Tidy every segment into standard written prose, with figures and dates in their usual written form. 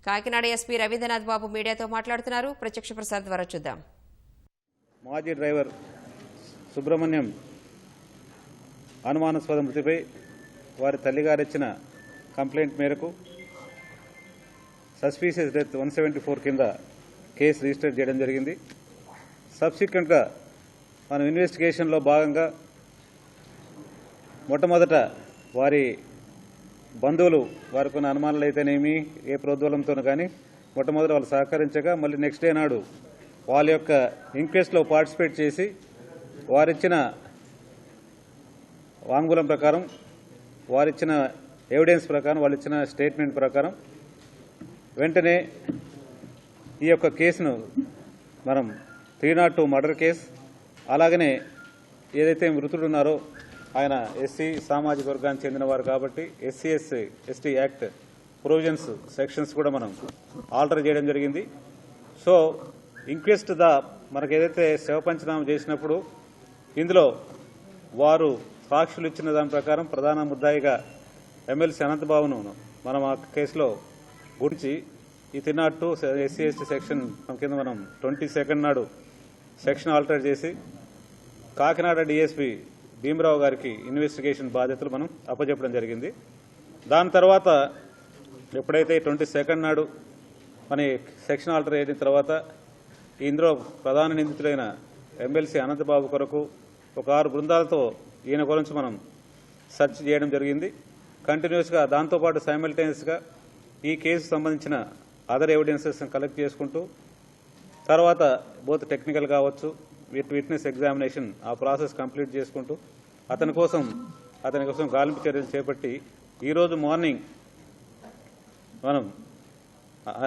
Kakinada SP Rabindranath బాబు మీడియాతో మాట్లాడుతున్నారు. ప్రత్యక్ష ప్రసాద్ ద్వారా చూద్దాం. మాజీ డ్రైవర్ సుబ్రహ్మణ్యం అనుమానాస్పద మృతిపై వారి తల్లిగారు ఇచ్చిన కంప్లైంట్ మేరకు సస్పీషియస్ డెత్ 174 కింద కేసు రిజిస్టర్ చేయడం జరిగింది. సబ్సిక్వెంట్గా మనం ఇన్వెస్టిగేషన్లో భాగంగా మొట్టమొదట వారి బంధువులు వారికి ఉన్న అనుమానాలు అయితేనేమి ఏ ప్రోద్బలంతోనూ కానీ మొట్టమొదటి వాళ్ళు సహకరించగా మళ్ళీ నెక్స్ట్ డే నాడు వాళ్ళ యొక్క ఇంక్వెస్ట్లో పార్టిసిపేట్ చేసి వారిచ్చిన వాంగ్మూలం ప్రకారం వారిచ్చిన ఎవిడెన్స్ ప్రకారం వాళ్ళు ఇచ్చిన స్టేట్మెంట్ ప్రకారం వెంటనే ఈ యొక్క కేసును మనం 302 మర్డర్ కేసు, అలాగనే ఏదైతే మృతుడు ఉన్నారో ఆయన ఎస్సీ సామాజిక వర్గానికి చెందినవారు కాబట్టి ఎస్సీ యాక్ట్ ప్రొవిజన్స్ సెక్షన్స్ కూడా మనం ఆల్టర్ చేయడం జరిగింది. సో ఇంక్వెస్ట్ మనకు ఏదైతే శవ పంచనామా చేసినప్పుడు ఇందులో వారు సాక్షులు ఇచ్చిన దాని ప్రకారం ప్రధాన ముద్దాయిగా ఎమ్మెల్సీ అనంతబాబును మనం ఆ కేసులో గురించి ఈ 302 ఎస్సీ ఎస్టీ సెక్షన్ కింద మనం 22 నాడు సెక్షన్ ఆల్టర్ చేసి కాకినాడ డీఎస్పీ భీమరావు గారికి ఇన్వెస్టిగేషన్ బాధ్యతలు మనం అప్పచెప్పడం జరిగింది. దాని తర్వాత ఎప్పుడైతే 22 నాడు మన సెక్షన్ ఆల్టర్ అయిన తర్వాత ఇందులో ప్రధాన నిందితులైన ఎమ్మెల్సీ అనంతబాబు కొరకు ఒక 6 బృందాలతో ఈయన గురించి మనం సెర్చ్ చేయడం జరిగింది. కంటిన్యూస్గా దాంతోపాటు సైమల్టేనియస్గా ఈ కేసు సంబంధించిన అదర్ ఎవిడెన్సెస్ కలెక్ట్ చేసుకుంటూ తర్వాత బోత్ టెక్నికల్ కావచ్చు విట్నెస్ ఎగ్జామినేషన్ ఆ ప్రాసెస్ కంప్లీట్ చేసుకుంటూ అతని కోసం గాలింపు చర్యలు చేపట్టి ఈరోజు మార్నింగ్ మనం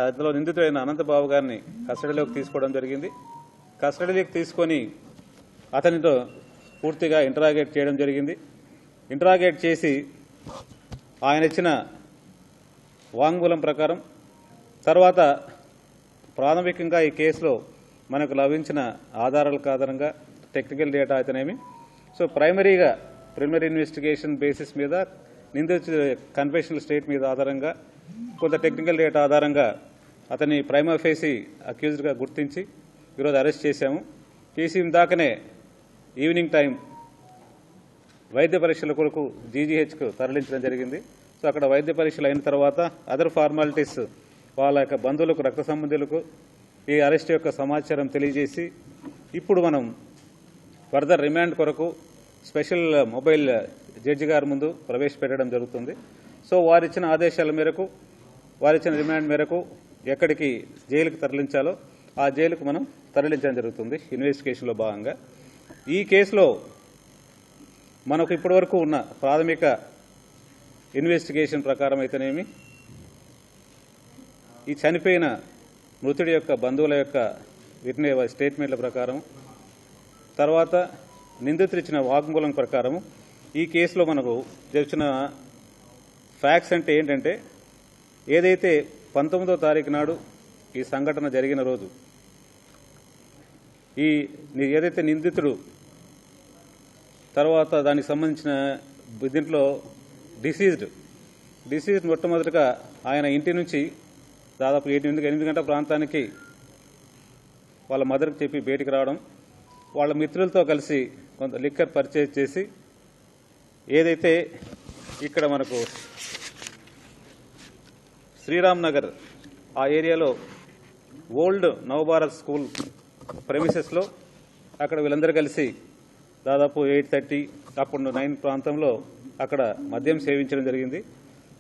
అందులో నిందితుడైన అనంతబాబు గారిని కస్టడీలోకి తీసుకోవడం జరిగింది. కస్టడీలోకి తీసుకొని అతనితో పూర్తిగా ఇంటరాగేట్ చేయడం జరిగింది. ఇంటరాగేట్ చేసి ఆయన ఇచ్చిన వాంగ్మూలం ప్రకారం తర్వాత ప్రాథమికంగా ఈ కేసులో మనకు లభించిన ఆధారాలకు ఆధారంగా టెక్నికల్ డేటా అయితేనేమి సో ప్రిలిమినరీ ఇన్వెస్టిగేషన్ బేసిస్ మీద నిందితుడి కన్ఫెషనల్ స్టేట్ మీద ఆధారంగా కొంత టెక్నికల్ డేటా ఆధారంగా అతన్ని ప్రైమా ఫేసి అక్యూజ్డ్గా గుర్తించి ఈరోజు అరెస్ట్ చేశాము. చేసి ఇందాకనే ఈవినింగ్ టైం వైద్య పరీక్షల కొరకు జీజీహెచ్కు తరలించడం జరిగింది. సో అక్కడ వైద్య పరీక్షలు అయిన తర్వాత అదర్ ఫార్మాలిటీస్ వాళ్ళ యొక్క బంధువులకు రక్త సంబంధులకు ఈ అరెస్ట్ యొక్క సమాచారం తెలియజేసి ఇప్పుడు మనం ఫర్దర్ రిమాండ్ కొరకు స్పెషల్ మొబైల్ జడ్జి గారి ముందు ప్రవేశపెట్టడం జరుగుతుంది. సో వారిచ్చిన ఆదేశాల మేరకు వారిచ్చిన రిమాండ్ మేరకు ఎక్కడికి జైలుకు తరలించాలో ఆ జైలుకు మనం తరలించడం జరుగుతుంది ఇన్వెస్టిగేషన్లో భాగంగా. ఈ కేసులో మనకు ఇప్పటివరకు ఉన్న ప్రాథమిక ఇన్వెస్టిగేషన్ ప్రకారం అయితేనేమి ఈ చనిపోయిన మృతుడి యొక్క బంధువుల యొక్క స్టేట్మెంట్ల ప్రకారం తర్వాత నిందితులు ఇచ్చిన వాగ్మూలం ప్రకారం ఈ కేసులో మనకు తెలిసిన ఫ్యాక్ట్స్ అంటే ఏంటంటే ఏదైతే 19వ తారీఖు నాడు ఈ సంఘటన జరిగిన రోజు ఏదైతే నిందితుడు తర్వాత దానికి సంబంధించిన దీంట్లో డిసీజ్డ్ మొట్టమొదటిగా ఆయన ఇంటి నుంచి దాదాపు 8 గంటల ప్రాంతానికి వాళ్ళ మదర్కి చెప్పి బయటికి రావడం, వాళ్ళ మిత్రులతో కలిసి కొంత లిక్కర్ పర్చేజ్ చేసి ఏదైతే ఇక్కడ మనకు శ్రీరామ్ నగర్ ఆ ఏరియాలో ఓల్డ్ నవభారత్ స్కూల్ ప్రెమిసెస్లో అక్కడ వీళ్ళందరూ కలిసి దాదాపు 8:30 అప్పుడు 9 ప్రాంతంలో అక్కడ మద్యం సేవించడం జరిగింది.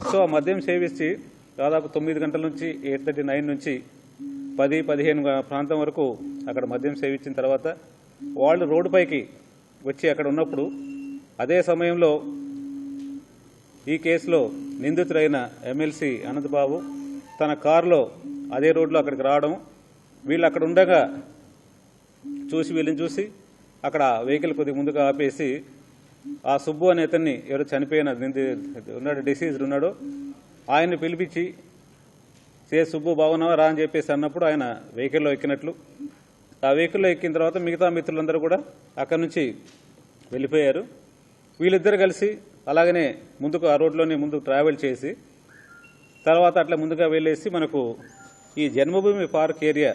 సో ఆ మద్యం సేవించి దాదాపు 9 గంటల నుంచి 8:30, 9 నుంచి 10-15 ప్రాంతం వరకు అక్కడ మద్యం సేవించిన తర్వాత వాళ్ళు రోడ్డుపైకి వచ్చి అక్కడ ఉన్నప్పుడు అదే సమయంలో ఈ కేసులో నిందితుడైన ఎమ్మెల్సీ అనంతబాబు తన కారులో అదే రోడ్లో అక్కడికి రావడం, వీళ్ళు అక్కడ ఉండగా వీళ్ళని చూసి అక్కడ వెహికల్ కొద్దిగా ముందుగా ఆపేసి ఆ సుబ్బు అనే అతన్ని ఎవరు చనిపోయిన ఉన్నాడు డిసీజ్డ్ ఉన్నాడో ఆయన్ని పిలిపించి సుబ్బు బాగున్నావా రా అని చెప్పేసి అన్నప్పుడు ఆయన వెహికల్లో ఎక్కినట్లు, ఆ వెహికల్లో ఎక్కిన తర్వాత మిగతా మిత్రులందరూ కూడా అక్కడి నుంచి వెళ్ళిపోయారు. వీళ్ళిద్దరు కలిసి అలాగనే ముందుకు ఆ రోడ్లోనే ముందుకు ట్రావెల్ చేసి తర్వాత అట్లా ముందుగా వెళ్ళేసి మనకు ఈ జన్మభూమి పార్క్ ఏరియా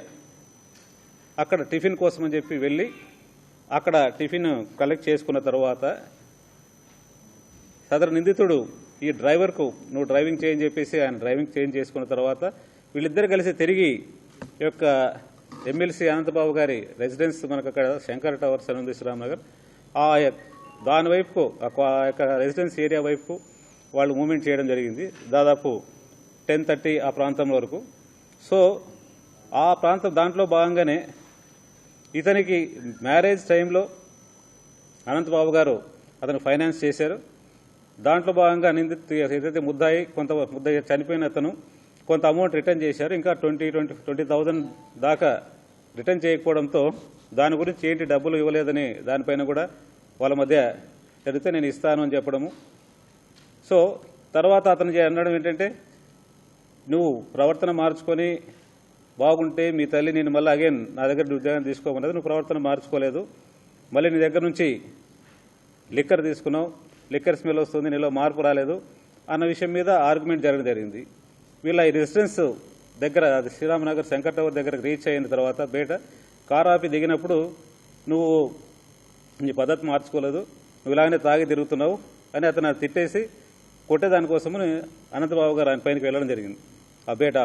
అక్కడ టిఫిన్ కోసం అని చెప్పి వెళ్ళి అక్కడ టిఫిన్ కలెక్ట్ చేసుకున్న తర్వాత సదరు నిందితుడు ఈ డ్రైవర్కు నువ్వు డ్రైవింగ్ చేయని చెప్పేసి ఆయన డ్రైవింగ్ చేంజ్ చేసుకున్న తర్వాత వీళ్ళిద్దరు కలిసి తిరిగి ఈ యొక్క ఎమ్మెల్సీ అనంతబాబు గారి రెసిడెన్స్ మనకు అక్కడ శంకర్ టవర్స్ అని ఉంది శ్రీరామ్నగర్ దాని వైపుకు ఆ యొక్క రెసిడెన్స్ ఏరియా వైపుకు వాళ్ళు మూవ్మెంట్ చేయడం జరిగింది దాదాపు 10:30 ఆ ప్రాంతం వరకు. సో ఆ ప్రాంతం దాంట్లో భాగంగానే ఇతనికి మ్యారేజ్ టైంలో అనంతబాబు గారు అతను ఫైనాన్స్ చేశారు. దాంట్లో భాగంగా ఏదైతే ముద్దాయి ముద్దాయి చనిపోయిన అతను కొంత అమౌంట్ రిటర్న్ చేశారు. ఇంకా 20,000 దాకా రిటర్న్ చేయకపోవడంతో దాని గురించి ఏంటి డబ్బులు ఇవ్వలేదని దానిపైన కూడా వాళ్ళ మధ్య జరిగితే నేను ఇస్తాను అని చెప్పడము. సో తర్వాత అతను అనడం ఏంటంటే నువ్వు ప్రవర్తన మార్చుకొని బాగుంటే మీ తల్లి నేను మళ్ళీ అగైన్ నా దగ్గర ఉద్యోగం తీసుకోమన్నది, నువ్వు ప్రవర్తన మార్చుకోలేదు, మళ్ళీ నీ దగ్గర నుంచి లిక్కర్ తీసుకున్నావు, లిక్కర్ స్మెల్ వస్తుంది, నీలో మార్పు రాలేదు అన్న విషయం మీద ఆర్గ్యుమెంట్ జరగడం జరిగింది. వీళ్ళ ఈ రెసిడెన్స్ దగ్గర శ్రీరామనగర్ శంకర్ టవర్ దగ్గరకు రీచ్ అయిన తర్వాత బయట కారు ఆపి దిగినప్పుడు నువ్వు నీ పద్ధతి మార్చుకోలేదు, నువ్వు ఇలాగనే తాగి తిరుగుతున్నావు అని అతను తిట్టేసి కొట్టేదానికోసము అనంతబాబు గారు ఆయన పైనకి వెళ్ళడం జరిగింది. ఆ బయట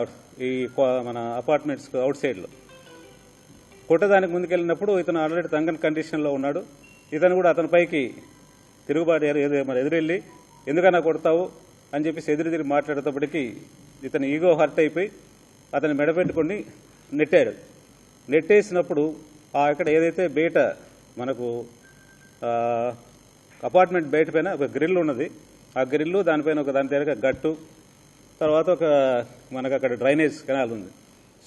ఈ మన అపార్ట్మెంట్స్ అవుట్ సైడ్లో కొట్టేదానికి ముందుకెళ్ళినప్పుడు ఇతను ఆల్రెడీ తంగన్ కండిషన్లో ఉన్నాడు. ఇతను కూడా అతని పైకి తిరుగుబాటు ఎదురెళ్ళి ఎందుకన్నా కొడతావు అని చెప్పేసి ఎదురు మాట్లాడేటప్పటికీ ఇతను ఈగో హర్ట్ అయిపోయి అతను మెడపెట్టుకుని నెట్టాడు. నెట్టేసినప్పుడు ఇక్కడ ఏదైతే బయట మనకు అపార్ట్మెంట్ బయట పైన ఒక గ్రిల్ ఉన్నది, ఆ గ్రిల్లు దానిపైన దాని దగ్గర గట్టు, తర్వాత మనకు అక్కడ డ్రైనేజ్ కెనాల్ ఉంది.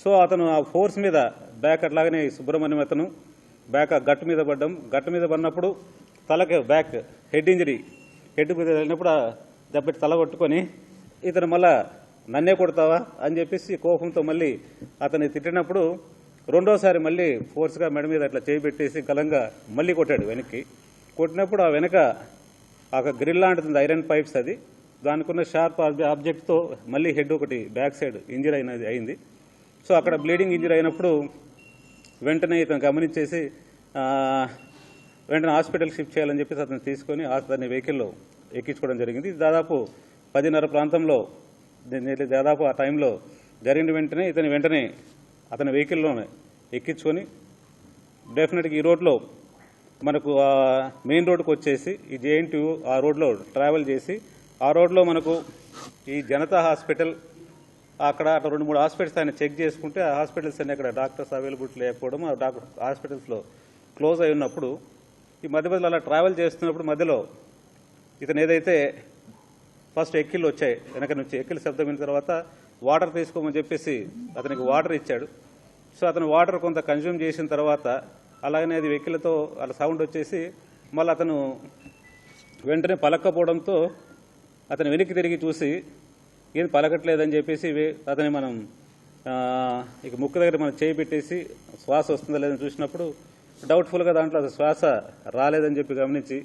సో అతను ఆ ఫోర్స్ మీద బ్యాక్ అట్లాగనే సుబ్రహ్మణ్యం అతను బ్యాక్ ఆ గట్టు మీద పడ్డం, గట్టు మీద పడినప్పుడు తలకి బ్యాక్ హెడ్ ఇంజరీ, హెడ్ మీద వెళ్ళినప్పుడు ఆ దెబ్బకి తల కొట్టుకొని ఇతను మళ్ళా నన్నే కొడతావా అని చెప్పేసి కోపంతో మళ్ళీ అతన్ని తిట్టినప్పుడు రెండోసారి మళ్ళీ ఫోర్స్గా మెడ మీద అట్లా చేయి పెట్టేసి గలంగా మళ్ళీ కొట్టాడు వెనక్కి. కొట్టినప్పుడు ఆ వెనక ఆ గ్రిల్ లాంటిది ఐరన్ పైప్స్, అది దానికున్న షార్ప్ ఆబ్జెక్ట్తో మళ్ళీ హెడ్ ఒకటి బ్యాక్ సైడ్ ఇంజరీ అయింది. సో అక్కడ బ్లీడింగ్ ఇంజరీ అయినప్పుడు వెంటనే ఇతను గమనించేసి వెంటనే హాస్పిటల్కి షిఫ్ట్ చేయాలని చెప్పేసి అతను తీసుకొని అతని వెహికల్లో ఎక్కించుకోవడం జరిగింది. దాదాపు 10:30 ప్రాంతంలో దాదాపు ఆ టైంలో జరిగిన వెంటనే వెంటనే అతని వెహికల్లోనే ఎక్కించుకొని డెఫినెట్గా ఈ రోడ్లో మనకు మెయిన్ రోడ్డుకు వచ్చేసి ఈ JNTU ఆ రోడ్లో ట్రావెల్ చేసి ఆ రోడ్లో మనకు ఈ జనతా హాస్పిటల్ అక్కడ 2-3 హాస్పిటల్స్ ఆయన చెక్ చేసుకుంటే ఆ హాస్పిటల్స్ అన్ని అక్కడ డాక్టర్స్ అవైలబిలిటీ లేకపోవడం, ఆ హాస్పిటల్స్లో క్లోజ్ అయి ఉన్నప్పుడు ఈ మధ్యలో అలా ట్రావెల్ చేస్తున్నప్పుడు మధ్యలో ఇతను ఏదైతే ఫస్ట్ ఎక్కిళ్ళు వచ్చాయి వెనక నుంచి, ఎక్కిళ్ళ శబ్దం అయిన తర్వాత వాటర్ తీసుకోమని చెప్పేసి అతనికి వాటర్ ఇచ్చాడు. సో అతను వాటర్ కొంత కన్జ్యూమ్ చేసిన తర్వాత అలాగనే అది వెక్కిలతో అలా సౌండ్ వచ్చేసి మళ్ళీ అతను వెంటనే పలక్కపోవడంతో అతను వెనక్కి తిరిగి చూసి ఏం పలకట్లేదని చెప్పేసి అతని మనం ఇక ముక్కు దగ్గర మనం చేయి పెట్టేసి శ్వాస వస్తుందా లేదని చూసినప్పుడు డౌట్ఫుల్గా దాంట్లో శ్వాస రాలేదని చెప్పి గమనించి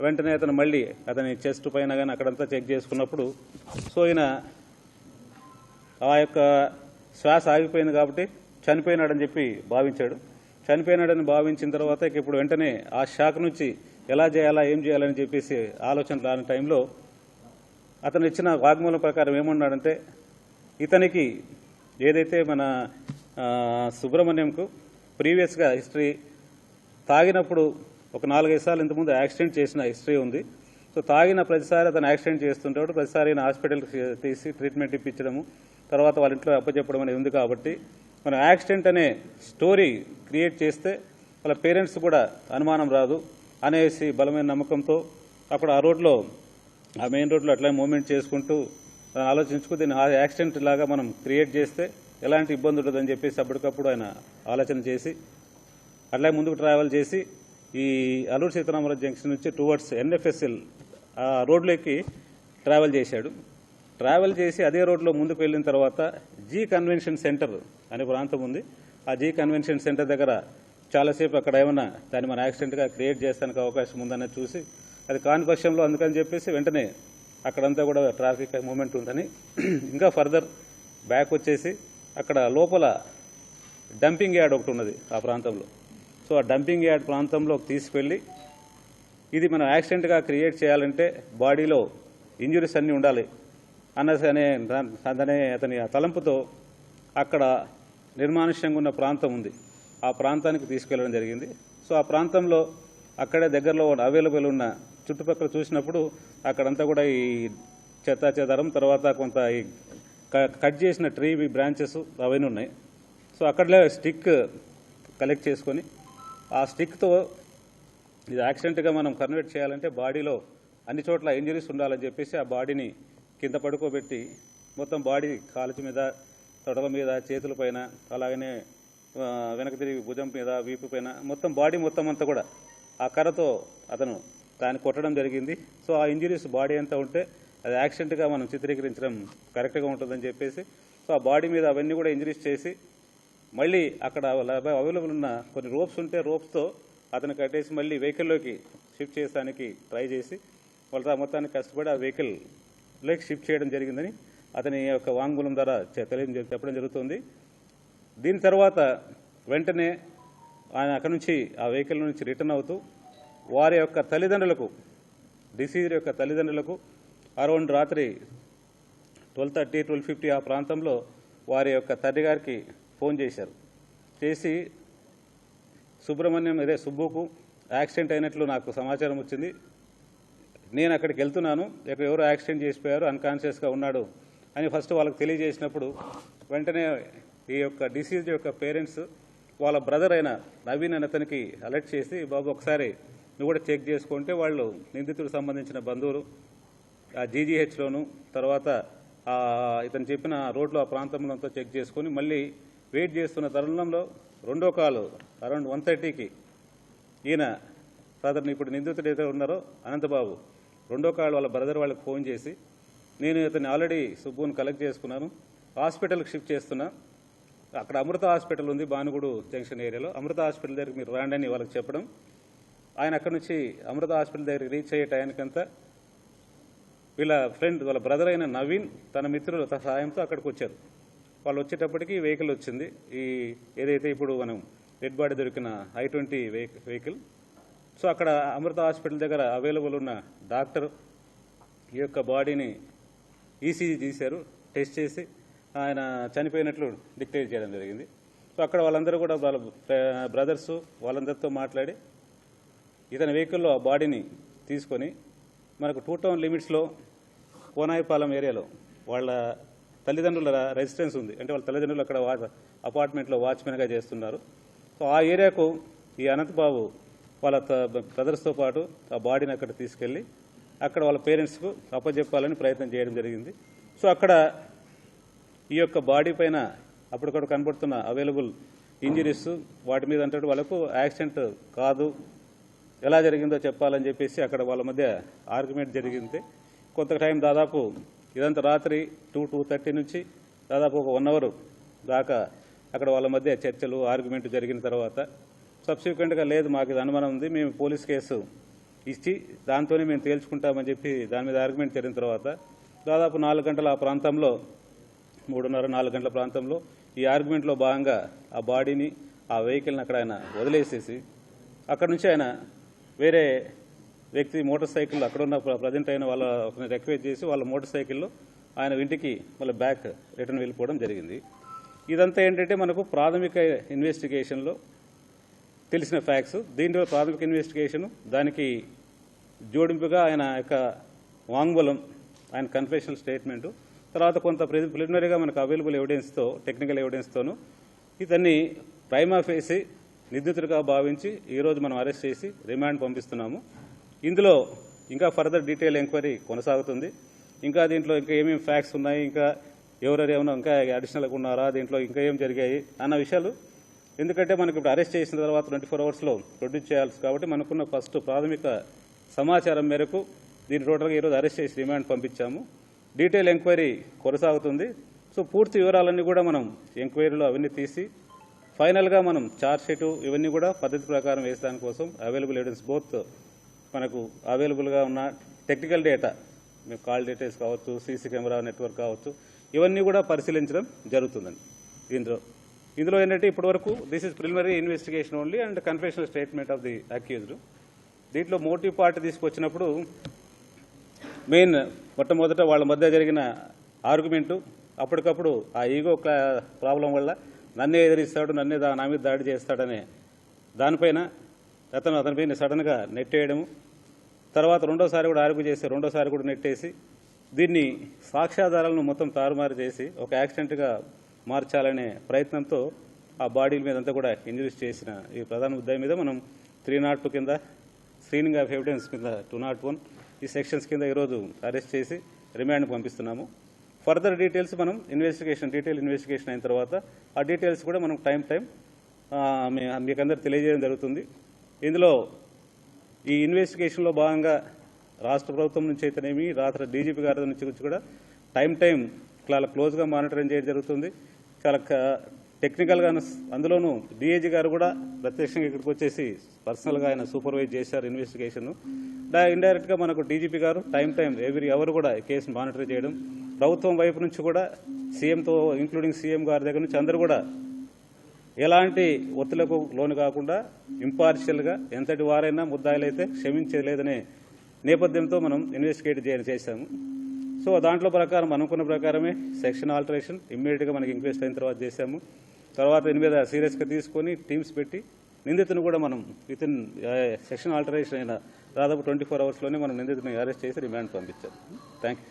వెంటనే అతను మళ్ళీ అతని చెస్ట్ పైన కానీ అక్కడంతా చెక్ చేసుకున్నప్పుడు సో ఈయన ఆ యొక్క శ్వాస ఆగిపోయింది కాబట్టి చనిపోయినాడని చెప్పి భావించాడు. చనిపోయినాడని భావించిన తర్వాత ఇక ఇప్పుడు వెంటనే ఆ షాక్ నుంచి ఎలా చేయాలా ఏం చేయాలని చెప్పేసి ఆలోచన రాని టైంలో అతను ఇచ్చిన వాగ్మూలం ప్రకారం ఏమన్నాడంటే ఇతనికి ఏదైతే మన సుబ్రహ్మణ్యంకు ప్రీవియస్గా హిస్టరీ తాగినప్పుడు ఒక 4-5 సార్లు ఇంతకుముందు యాక్సిడెంట్ చేసిన హిస్టరీ ఉంది. సో తాగిన ప్రతిసారి అతను యాక్సిడెంట్ చేస్తుంటాడు, ప్రతిసారి హాస్పిటల్కి తీసి ట్రీట్మెంట్ ఇప్పించడము, తర్వాత వాళ్ళ ఇంట్లో అప్పచెప్పడం అనేది ఉంది. కాబట్టి మనం యాక్సిడెంట్ అనే స్టోరీ క్రియేట్ చేస్తే వాళ్ళ పేరెంట్స్ కూడా అనుమానం రాదు అనేసి బలమైన నమ్మకంతో అప్పుడు ఆ రోడ్లో ఆ మెయిన్ రోడ్లో అట్లా మూవ్మెంట్ చేసుకుంటూ ఆలోచించుకు దీన్ని యాక్సిడెంట్ లాగా మనం క్రియేట్ చేస్తే ఎలాంటి ఇబ్బంది ఉంటుందని చెప్పేసి అప్పటికప్పుడు ఆయన ఆలోచన చేసి అట్లా ముందుకు ట్రావెల్ చేసి ఈ అల్లూరు సీతారామరాజు జంక్షన్ నుంచి టువర్డ్స్ NFSL ఆ రోడ్లోకి ట్రావెల్ చేశాడు. ట్రావెల్ చేసి అదే రోడ్లో ముందుకు వెళ్ళిన తర్వాత జీ కన్వెన్షన్ సెంటర్ అనే ప్రాంతం ఉంది. ఆ జీ కన్వెన్షన్ సెంటర్ దగ్గర చాలాసేపు అక్కడ ఏమన్నా దాన్ని మన యాక్సిడెంట్గా క్రియేట్ చేస్తానికి అవకాశం ఉందని చూసి అది కాని పక్షంలో అందుకని చెప్పేసి వెంటనే అక్కడంతా కూడా ట్రాఫిక్ మూమెంట్ ఉందని ఇంకా ఫర్దర్ బ్యాక్ వచ్చేసి అక్కడ లోపల డంపింగ్ యార్డ్ ఒకటి ఉన్నది ఆ ప్రాంతంలో. సో ఆ డంపింగ్ యార్డ్ ప్రాంతంలోకి తీసుకెళ్ళి ఇది మనం యాక్సిడెంట్గా క్రియేట్ చేయాలంటే బాడీలో ఇంజురీస్ అన్నీ ఉండాలి అనే అతని తలంపుతో అక్కడ నిర్మానుష్యంగా ఉన్న ప్రాంతం ఉంది, ఆ ప్రాంతానికి తీసుకెళ్లడం జరిగింది. సో ఆ ప్రాంతంలో అక్కడే దగ్గరలో అవైలబుల్ ఉన్న చుట్టుపక్కల చూసినప్పుడు అక్కడంతా కూడా ఈ చెత్తా చెదారం, తర్వాత కొంత ఈ కట్ చేసిన ట్రీ బ్రాంచెస్ అవన్నీ ఉన్నాయి. సో అక్కడలో స్టిక్ కలెక్ట్ చేసుకొని ఆ స్టిక్తో ఇది యాక్సిడెంట్గా మనం కన్వర్ట్ చేయాలంటే బాడీలో అన్ని చోట్ల ఇంజరీస్ ఉండాలని చెప్పేసి ఆ బాడీని కింద పడుకోబెట్టి మొత్తం బాడీ కాలుచి మీద, తొడల మీద, చేతుల పైన, అలాగనే వెనక తిరిగి భుజం మీద, వీపు పైన మొత్తం బాడీ మొత్తం అంతా కూడా ఆ కర్రతో అతను దాన్ని కొట్టడం జరిగింది. సో ఆ ఇంజరీస్ బాడీ అంతా ఉంటే అది యాక్సిడెంట్గా మనం చిత్రీకరించడం కరెక్ట్గా ఉంటుందని చెప్పేసి సో ఆ బాడీ మీద అవన్నీ కూడా ఇంజరీస్ చేసి మళ్ళీ అక్కడ అవైలబుల్ ఉన్న కొన్ని రోప్స్ ఉంటే రోప్స్తో అతను కట్టేసి మళ్ళీ వెహికల్లోకి షిఫ్ట్ చేయడానికి ట్రై చేసి వాళ్ళ మొత్తానికి కష్టపడి ఆ వెహికల్లోకి షిఫ్ట్ చేయడం జరిగిందని అతని యొక్క వాంగ్మూలం ద్వారా చెప్పడం జరుగుతుంది. దీని తర్వాత వెంటనే ఆయన అక్కడి నుంచి ఆ వెహికల్ నుంచి రిటర్న్ అవుతూ వారి యొక్క తల్లిదండ్రులకు, డిసీజర్ యొక్క తల్లిదండ్రులకు అరౌండ్ రాత్రి 12:30, 12:50 ఆ ప్రాంతంలో వారి యొక్క తండ్రి గారికి ఫోన్ చేశారు. చేసి సుబ్బుకు యాక్సిడెంట్ అయినట్లు నాకు సమాచారం వచ్చింది, నేను అక్కడికి వెళ్తున్నాను, ఇక్కడ ఎవరో యాక్సిడెంట్ చేసిపోయారు, అన్కాన్షియస్గా ఉన్నాడు అని ఫస్ట్ వాళ్ళకి తెలియజేసినప్పుడు వెంటనే ఈ యొక్క డిసీజ్ యొక్క పేరెంట్స్ వాళ్ళ బ్రదర్ అయిన నవీన్ అని అతనికి అలర్ట్ చేసి, బాబు ఒకసారి నువ్వు కూడా చెక్ చేసుకుంటే వాళ్ళు నిందితుడికి సంబంధించిన బంధువులు ఆ జీజీహెచ్లోను, తర్వాత ఇతను చెప్పిన రోడ్లో ఆ ప్రాంతంలో అంతా చెక్ చేసుకుని మళ్ళీ వెయిట్ చేస్తున్న తరుణంలో రెండో కాలు అరౌండ్ 1:30కి ఈయన సాధారణ ఇప్పుడు నిందితుడు ఏదైతే ఉన్నారో అనంతబాబు రెండో కాలు వాళ్ళ బ్రదర్ వాళ్ళకి ఫోన్ చేసి, నేను ఇతన్ని ఆల్రెడీ సుబ్బుని కలెక్ట్ చేసుకున్నాను, హాస్పిటల్కి షిఫ్ట్ చేస్తున్నా, అక్కడ అమృత హాస్పిటల్ ఉంది భానుగుడు జంక్షన్ ఏరియాలో, అమృత హాస్పిటల్ దగ్గరికి మీరు రాండి అని వాళ్ళకి చెప్పడం, ఆయన అక్కడి నుంచి అమృత హాస్పిటల్ దగ్గరికి రీచ్ అయ్యే టైంకంతా వీళ్ళ ఫ్రెండ్ వాళ్ళ బ్రదర్ అయిన నవీన్ తన మిత్రుల సహాయంతో అక్కడికి వచ్చారు. వాళ్ళు వచ్చేటప్పటికి వెహికల్ వచ్చింది, ఈ ఏదైతే ఇప్పుడు మనం డెడ్ బాడీ దొరికిన I-20 వెహికల్. సో అక్కడ అమృత హాస్పిటల్ దగ్గర అవైలబుల్ ఉన్న డాక్టర్ ఈ యొక్క బాడీని ఈసీజీ తీశారు, టెస్ట్ చేసి ఆయన చనిపోయినట్లు డిక్లేర్ చేయడం జరిగింది. సో అక్కడ వాళ్ళందరూ కూడా వాళ్ళ బ్రదర్స్ వాళ్ళందరితో మాట్లాడి ఇతని వెహికల్లో ఆ బాడీని తీసుకొని మనకు 2 టౌన్ లిమిట్స్లో కోనాయిపాలెం ఏరియాలో వాళ్ళ తల్లిదండ్రుల రెసిడెన్స్ ఉంది, అంటే వాళ్ళ తల్లిదండ్రులు అక్కడ అపార్ట్మెంట్లో వాచ్మెన్గా చేస్తున్నారు. సో ఆ ఏరియాకు ఈ అనంతబాబు వాళ్ళ బ్రదర్స్తో పాటు ఆ బాడీని అక్కడ తీసుకెళ్ళి అక్కడ వాళ్ళ పేరెంట్స్కు అప్పచెప్పాలని ప్రయత్నం చేయడం జరిగింది. సో అక్కడ ఈ యొక్క బాడీ పైన అప్పటికప్పుడు కనబడుతున్న అవైలబుల్ ఇంజరీస్ వాటి మీద అంటే వాళ్ళకు యాక్సిడెంట్ కాదు, ఎలా జరిగిందో చెప్పాలని చెప్పేసి అక్కడ వాళ్ళ మధ్య ఆర్గ్యుమెంట్ జరిగింది. కొంత టైం దాదాపు ఇదంతా రాత్రి 2:30 నుంచి దాదాపు ఒక 1 అవర్ దాకా అక్కడ వాళ్ళ మధ్య చర్చలు, ఆర్గ్యుమెంట్ జరిగిన తర్వాత సబ్సిక్వెంట్గా లేదు మాకు ఇది అనుమానం ఉంది, మేము పోలీస్ కేసు ఇచ్చి దాంతోనే మేము తేల్చుకుంటామని చెప్పి దాని మీద ఆర్గ్యుమెంట్ జరిగిన తర్వాత దాదాపు 4 గంటల ఆ ప్రాంతంలో 3:30-4 గంటల ప్రాంతంలో ఈ ఆర్గ్యుమెంట్లో భాగంగా ఆ బాడీని ఆ వెహికల్ని అక్కడ ఆయన వదిలేసేసి అక్కడ నుంచి ఆయన వేరే వ్యక్తి మోటార్ సైకిల్ అక్కడ ఉన్న ప్రజెంట్ అయిన వాళ్ళ రిక్వెస్ట్ చేసి వాళ్ళ మోటార్ సైకిల్లో ఆయన ఇంటికి మళ్ళీ బ్యాక్ రిటర్న్ వెళ్ళిపోవడం జరిగింది. ఇదంతా ఏంటంటే మనకు ప్రాథమిక ఇన్వెస్టిగేషన్లో తెలిసిన ఫ్యాక్ట్స్. దీంట్లో ప్రాథమిక ఇన్వెస్టిగేషన్ దానికి జోడింపుగా ఆయన యొక్క వాంగ్మూలం, ఆయన కన్ఫెషనల్ స్టేట్మెంటు, తర్వాత కొంత ప్రిలిమినరీగా మనకు అవైలబుల్ ఎవిడెన్స్తో, టెక్నికల్ ఎవిడెన్స్తోనూ ఇతన్ని ప్రైమా ఫేసి నిందితుడిగా భావించి ఈరోజు మనం అరెస్ట్ చేసి రిమాండ్ పంపిస్తున్నాము. ఇందులో ఇంకా ఫర్దర్ డీటెయిల్ ఎంక్వైరీ కొనసాగుతుంది. ఇంకా దీంట్లో ఇంకా ఏమేమి ఫ్యాక్ట్స్ ఉన్నాయి, ఇంకా ఎవరెవరేమన్నా ఇంకా అడిషనల్గా ఉన్నారా, దీంట్లో ఇంకా ఏం జరిగాయి అన్న విషయాలు, ఎందుకంటే మనకు ఇప్పుడు అరెస్ట్ చేసిన తర్వాత 24 అవర్స్లో ప్రొడ్యూస్ చేయాల్సి కాబట్టి మనకున్న ఫస్ట్ ప్రాథమిక సమాచారం మేరకు దీన్ని టోటల్గా ఈరోజు అరెస్ట్ చేసి రిమాండ్ పంపించాము. డీటెయిల్ ఎంక్వైరీ కొనసాగుతుంది. సో పూర్తి వివరాలన్నీ కూడా మనం ఎంక్వైరీలో అవన్నీ తీసి ఫైనల్గా మనం ఛార్జ్ షీటు ఇవన్నీ కూడా పద్ధతి ప్రకారం వేసడానికి కోసం అవైలబుల్ ఎవిడెన్స్ బోత్ మనకు అవైలబుల్గా ఉన్న టెక్నికల్ డేటా మేము కాల్ డీటెయిల్స్ కావచ్చు, సీసీ కెమెరా నెట్వర్క్ కావచ్చు, ఇవన్నీ కూడా పరిశీలించడం జరుగుతుందండి. ఇందులో ఏంటంటే ఇప్పటివరకు this is preliminary investigation only and confessional statement of the accused. దీంట్లో మోటివ్ పార్ట్ తీసుకొచ్చినప్పుడు మెయిన్ మొట్టమొదట వాళ్ళ మధ్య జరిగిన ఆర్గ్యుమెంటు, అప్పటికప్పుడు ఆ ఈగో ప్రాబ్లం వల్ల నన్నే ఎదిరిస్తాడు, నన్నే నా మీద దాడి చేస్తాడనే దానిపైన అతనిపైన సడన్గా నెట్టేయడము, తర్వాత రెండోసారి కూడా ఆర్గ్యూ చేసి రెండోసారి కూడా నెట్టేసి దీన్ని సాక్ష్యాధారాలను మొత్తం తారుమారు చేసి ఒక యాక్సిడెంట్గా మార్చాలనే ప్రయత్నంతో ఆ బాడీల మీద అంతా కూడా ఇంజరీస్ చేసిన ఈ ప్రధాన ముద్దాయి మీద మనం 302 కింద, స్క్రీనింగ్ ఆఫ్ ఎవిడెన్స్ కింద 201 ఈ సెక్షన్స్ కింద ఈరోజు అరెస్ట్ చేసి రిమాండ్కి పంపిస్తున్నాము. ఫర్దర్ డీటెయిల్స్ మనం డీటెయిల్ ఇన్వెస్టిగేషన్ అయిన తర్వాత ఆ డీటెయిల్స్ కూడా మనం టైం మీకు అందరూ తెలియజేయడం జరుగుతుంది. ఇందులో ఈ ఇన్వెస్టిగేషన్లో భాగంగా రాష్ట్ర ప్రభుత్వం నుంచి అయితేనేమి, రాష్ట్ర డీజీపీ గారి నుంచి కూడా టైం చాలా క్లోజ్గా మానిటరింగ్ చేయడం జరుగుతుంది. చాలా టెక్నికల్గా, అందులోనూ డీఏజీ గారు కూడా ప్రత్యక్షంగా ఇక్కడికి వచ్చేసి పర్సనల్గా ఆయన సూపర్వైజ్ చేశారు ఇన్వెస్టిగేషన్. ఇండైరెక్ట్గా మనకు డీజీపీ గారు టైం ఎవ్రీ అవర్ కూడా కేసును మానిటర్ చేయడం, ప్రభుత్వం వైపు నుంచి కూడా సీఎంతో ఇంక్లూడింగ్ సీఎం గారి దగ్గర నుంచి అందరూ కూడా ఎలాంటి ఒత్తిళ్లకు లోను కాకుండా ఇంపార్షియల్గా ఎంతటి వారైనా ముద్దాయిలైతే క్షమించలేదనే నేపథ్యంతో మనం ఇన్వెస్టిగేట్ చేశాము. సో దాంట్లో ప్రకారం అనుకున్న ప్రకారమే సెక్షన్ ఆల్టరేషన్ ఇమ్మీడియట్గా మనకి ఇంక్వెస్ట్ అయిన తర్వాత చేశాము. తర్వాత దీని మీద సీరియస్గా తీసుకొని టీమ్స్ పెట్టి నిందితుని కూడా మనం వితిన్ సెక్షన్ ఆల్టరేషన్ అయిన దాదాపు 24 అవర్స్లోనే మనం నిందితుని అరెస్ట్ చేసి రిమాండ్ పంపించాం. Thank you.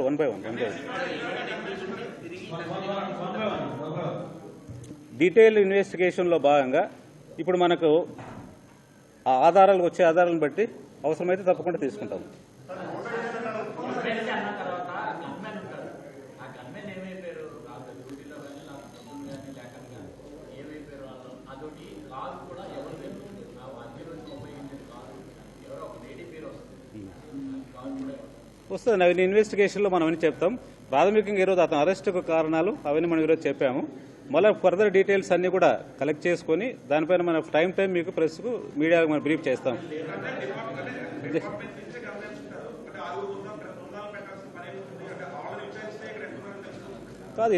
1 by one detail ఇన్వెస్టిగేషన్లో భాగంగా ఇప్పుడు మనకు ఆ ఆధారాలు వచ్చే ఆధారాలను బట్టి అవసరమైతే తప్పకుండా తీసుకుంటాము. వస్తుంది అవన్నీ ఇన్వెస్టిగేషన్లో మనం అన్ని చెప్తాం. ప్రాథమికంగా ఈరోజు అతని అరెస్టుకు కారణాలు అవన్నీ మనం ఈరోజు చెప్పాము. మళ్ళీ ఫర్దర్ డీటెయిల్స్ అన్ని కూడా కలెక్ట్ చేసుకొని దానిపైన మన టైం మీకు ప్రెస్కు మీడియాకు మనం బ్రీఫ్ చేస్తాం. కాదు,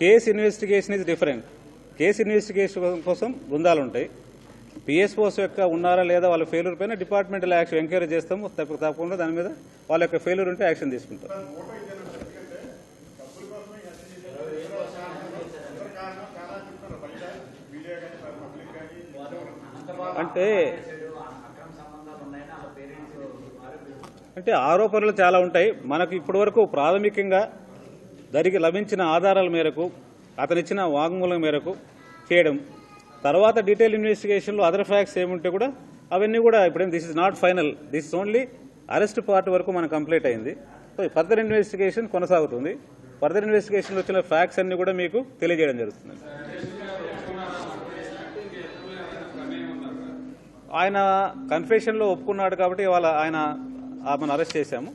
case investigation is different. Case investigation కోసం బృందాలు ఉంటాయి. పిఎస్ఓస్ యొక్క ఉన్నారా లేదా వాళ్ళ ఫెయిల్యూర్ పైన డిపార్ట్మెంటల్ యాక్షన్ ఎంక్వైరీ చేస్తాము. తప్పకుండా దాని మీద వాళ్ళ యొక్క ఫెయిల్యూర్ ఉంటే యాక్షన్ తీసుకుంటాం. అంటే ఆరోపణలు చాలా ఉంటాయి. మనకు ఇప్పటివరకు ప్రాథమికంగా లభించిన ఆధారాల మేరకు అతనిచ్చిన వాంగ్మూలం మేరకు చేయడం, తర్వాత డీటెయిల్ ఇన్వెస్టిగేషన్లో అదర్ ఫ్యాక్ట్స్ ఏముంటే కూడా అవన్నీ కూడా ఇప్పుడేం this is not final, this is only arrest part వరకు మనకు కంప్లీట్ అయింది. సో ఫర్దర్ ఇన్వెస్టిగేషన్ కొనసాగుతుంది. ఫర్దర్ ఇన్వెస్టిగేషన్లో వచ్చిన ఫ్యాక్ట్స్ అన్ని కూడా మీకు తెలియజేయడం జరుగుతుంది. ఆయన కన్ఫెషన్లో ఒప్పుకున్నాడు కాబట్టి ఇవాళ మనం అరెస్ట్ చేశాము.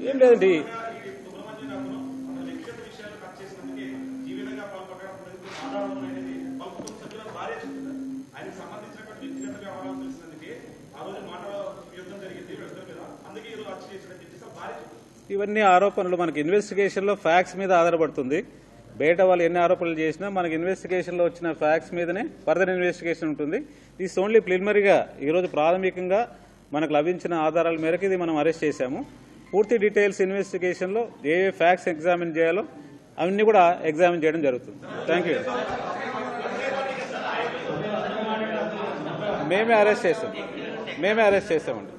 ఏం లేదండి, ఇవన్నీ ఆరోపణలు మనకి ఇన్వెస్టిగేషన్లో ఫ్యాక్ట్స్ మీద ఆధారపడుతుంది. బయట వాళ్ళు ఎన్ని ఆరోపణలు చేసినా మనకి ఇన్వెస్టిగేషన్లో వచ్చిన ఫ్యాక్ట్స్ మీదనే ఫర్దర్ ఇన్వెస్టిగేషన్ ఉంటుంది. దిస్ ఓన్లీ ప్రిలిమినరీగా ఈరోజు ప్రాథమికంగా మనకు లభించిన ఆధారాల మేరకు ఇది మనం అరెస్ట్ చేశాము. పూర్తి డీటెయిల్స్ ఇన్వెస్టిగేషన్లో ఏ ఫ్యాక్ట్స్ ఎగ్జామిన్ చేయాలో అవన్నీ కూడా ఎగ్జామిన్ చేయడం జరుగుతుంది. Thank you. మేమే అరెస్ట్ చేసామండి.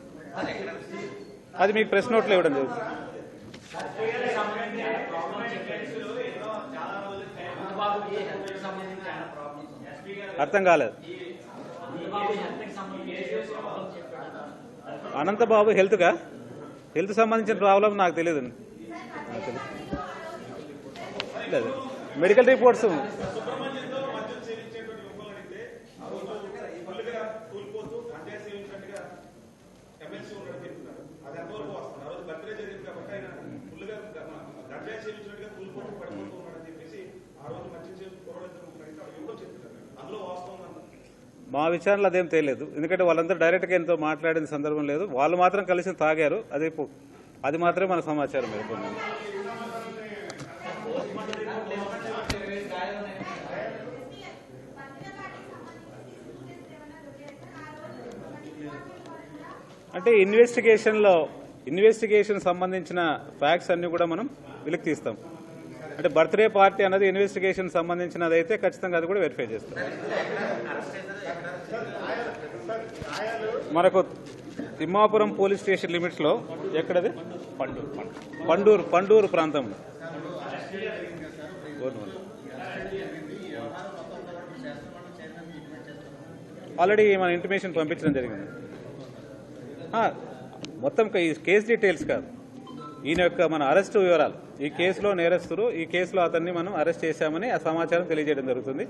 అది మీకు ప్రెస్ నోట్లో ఇవ్వడం జరుగుతుంది. అర్థం కాలేదు. అనంతబాబు హెల్త్ సంబంధించిన ప్రాబ్లం నాకు తెలియదు. లేదు, మెడికల్ రిపోర్ట్స్ మా విచారణలో అదేం తెలియదు, ఎందుకంటే వాళ్ళందరూ డైరెక్ట్గా ఎంతో మాట్లాడిన సందర్భం లేదు. వాళ్ళు మాత్రం కలిసి తాగారు, అది మాత్రమే మన సమాచారం మేరకు. అంటే ఇన్వెస్టిగేషన్ సంబంధించిన ఫ్యాక్ట్స్ అన్ని కూడా మనం వెలికి తీస్తాం. అంటే బర్త్డే పార్టీ అన్నది ఇన్వెస్టిగేషన్ సంబంధించినది అయితే ఖచ్చితంగా అది కూడా వెరిఫై చేస్తాం. మనకు తిమ్మాపురం పోలీస్ స్టేషన్ లిమిట్స్ లో ఎక్కడది పండూరు ప్రాంతంలో ఆల్రెడీ మన ఇంటిమేషన్ పంపించడం జరిగింది. మొత్తం ఈ కేసు డీటెయిల్స్ కాదు, ఈయన యొక్క మన అరెస్టు వివరాలు. ఈ కేసులో నేరస్తులు, ఈ కేసులో అతన్ని మనం అరెస్ట్ చేశామని ఆ సమాచారం తెలియజేయడం జరుగుతుంది.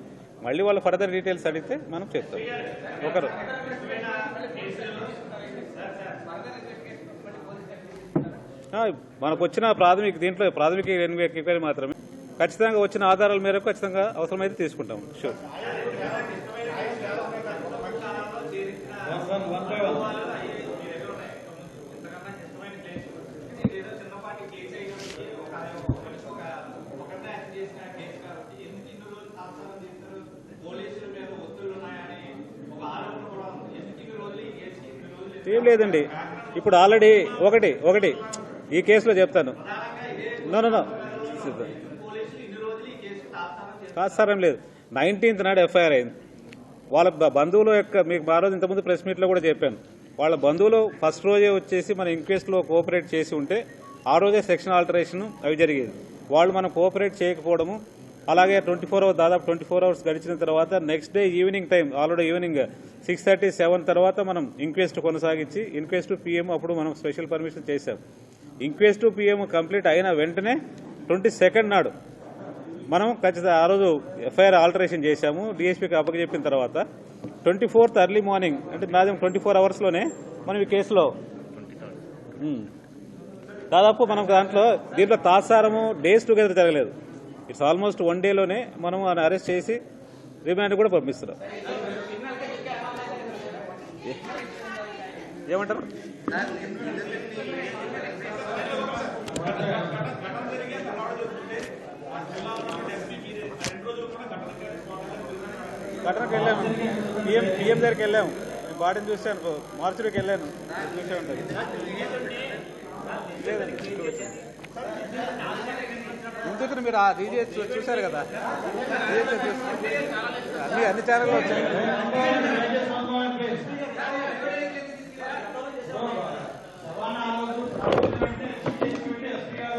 మళ్ళీ వాళ్ళు ఫర్దర్ డీటెయిల్స్ అడిగితే మనం చెప్తాం. ఒకరు మనకు వచ్చిన ప్రాథమిక ఎంక్వైరీ మాత్రమే. ఖచ్చితంగా వచ్చిన ఆధారాల మేరకు ఖచ్చితంగా అవసరమైతే తీసుకుంటాం. షూర్. ఏం లేదండి, ఇప్పుడు ఆల్రెడీ ఒకటి ఈ కేసులో చెప్తాను. నో కాదు సార్, ఏం లేదు. 19th నాడు ఎఫ్ఐఆర్ అయింది. వాళ్ళ బంధువుల యొక్క, మీకు ఆ రోజు ఇంతకుముందు ప్రెస్ మీట్లో కూడా చెప్పాను, వాళ్ళ బంధువులు ఫస్ట్ రోజే వచ్చేసి మన ఇంక్వెస్ట్లో కోఆపరేట్ చేసి ఉంటే ఆ రోజే సెక్షన్ ఆల్టరేషన్ అవి జరిగేది. వాళ్ళు మనం కోఆపరేట్ చేయకపోవడము, అలాగే 24 అవర్స్ గడిచిన తర్వాత next day evening time, already evening 6:30, 7 తర్వాత మనం ఇంక్వెస్ట్ కొనసాగించి ఇంక్వెస్ట్ పిఎం అప్పుడు మనం స్పెషల్ పర్మిషన్ చేశాం. ఇంక్వెస్ట్ పిఎం కంప్లీట్ అయిన వెంటనే 22nd నాడు మనం ఖచ్చితంగా ఆ రోజు ఎఫ్ఐఆర్ ఆల్టరేషన్ చేశాము. డిఎస్పీకి అప్పచెప్పిన తర్వాత 24th ఎర్లీ మార్నింగ్, అంటే నాది 24 అవర్స్లోనే మనం ఈ కేసులో దాదాపు మనం దీంట్లో తాత్సారము డేస్ టుగెదర్ జరగలేదు. ఇట్స్ ఆల్మోస్ట్ 1 డేలోనే మనం అరెస్ట్ చేసి రిమాండ్ కూడా పంపిస్తున్నాం. ఏమంటారు? ఘటనకు వెళ్ళాము, పిఎం దగ్గరికి వెళ్ళాము, బాడీని చూశాను, మార్చురీకి వెళ్ళాను, చూసే ఉంటుంది. ఎందుకు మీరు ఆ రీజెస్ చూశారు కదా, అన్ని ఛానల్లో వచ్చాయి.